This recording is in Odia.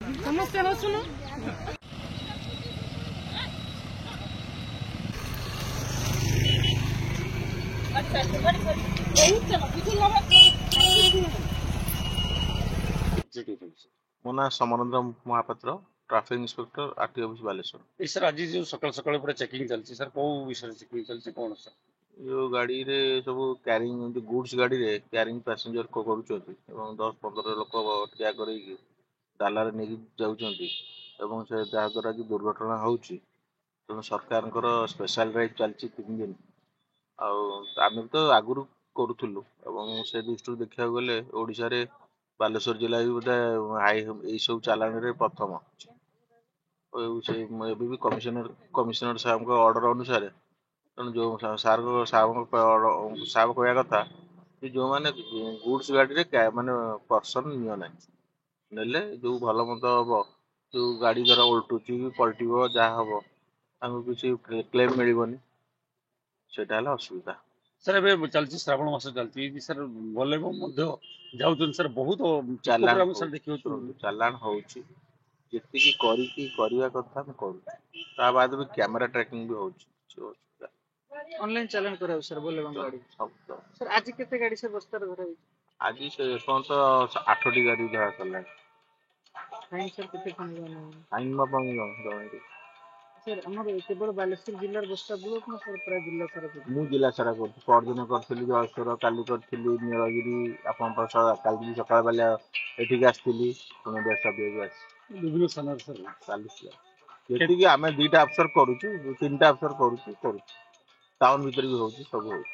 ସମସ୍ତେ ଆସୁନ ମୋ ନାଁ Samarendra Mahapatra, traffic inspector RTO office Balasore. Sir आज जो सकाल सकाल पूरा चेकिंग चलती सर को विषय चेकिंग चलती कौन सर जो गाड़ी रे सब क्यारिंग गुड्स गाड़ी रे क्यारिंग पैसेंजर को करूଛନ୍ତି ଏବଂ 10-15 ଲୋକ ଠିଆ କରିକି ଡାଲାରେ ନେଇକି ଯାଉଛନ୍ତି ଏବଂ ସେ ଯାହା ଦ୍ୱାରା କି ଦୁର୍ଘଟଣା ହେଉଛି। ତେଣୁ ସରକାରଙ୍କର ସ୍ପେଶାଲ ଡ୍ରାଇଭ୍ ଚାଲିଛି 3 ଦିନ। ଆଉ ଆମେ ତ ଆଗରୁ କରୁଥିଲୁ ଏବଂ ସେ ଦୃଷ୍ଟିରୁ ଦେଖିବାକୁ ଗଲେ ଓଡ଼ିଶାରେ ବାଲେଶ୍ୱର ଜିଲ୍ଲା ବି ଗୋଟେ ଏଇ ସବୁ ଚାଲାଣରେ ପ୍ରଥମ। ସେ ଏବେ ବି କମିଶନର ସାହେବଙ୍କ ଅର୍ଡର ଅନୁସାରେ ତେଣୁ ଯେଉଁ ସାହେବ କହିବା କଥା ଯେ ଯେଉଁମାନେ ଗୁଡ୍ସ ଗାଡ଼ିରେ ମାନେ ପର୍ସନ ନିଅ ନାହିଁ, ନେଲେ ଯେଉଁ ଭଲ ମନ୍ଦ ହବ, ଯେଉଁ ଗାଡ଼ି ଧର ଓଲଟୁଛି ପଲଟିବ ଯାହା ହବ ତାଙ୍କୁ କିଛି କ୍ଲେମ୍ ମିଳିବନି, ସେଇଟା ହେଲା ଅସୁବିଧା। सर ए चलती श्रावण मास चलती सर गले जाऊँ सर बहुत ଚାଲାଣ सर देखिए ଶୁଣନ୍ତୁ ଚାଲାଣ ହଉଛି, ଯେତିକି କରିବା କଥା ଆମେ କରୁଛୁ, ତା ବାଦ ବି କ୍ୟାମେରା ଟ୍ରାକିଂ ବି ହଉଛି। ऑनलाइन चालान कराओ सर बोले गाड़ी सर आज केते गाड़ी से बस्तर धरा ଆଜି ସେ ପର୍ଯ୍ୟନ୍ତ 8ଟି ଗାଡ଼ି ଧରା କଲାଣି। फाइन सर केते फाइन ଆଇନ ବାପାଙ୍କୁ ଜଣେଇବି। सर हमर केवल बालेश्वर जिल्लार बस्ता ब्लॉक ना सर प्राय जिल्ला सारा ମୁଁ ଜିଲ୍ଲା ସାରା କରୁଛି, ପରଦିନ କରିଥିଲି ଜଳେଶ୍ୱର, କାଲି କରିଥିଲି ନୀଳଗିରି, ଆପଣଙ୍କ କାଲି ସକାଳ ବେଲା ଏଠିକି ଆସିଥିଲି, ପୁଣି ବେଶୀ विभिन्न स्थान सर ଚାଲିଛି। ଯେତିକି ଆମେ 2ଟା ଅଫିସର କରୁଛୁ, 3ଟା ଅଫିସର କରୁଛୁ ଟାଉନ ଭିତରେ ବି ହଉଛି, ସବୁ ହଉଛି।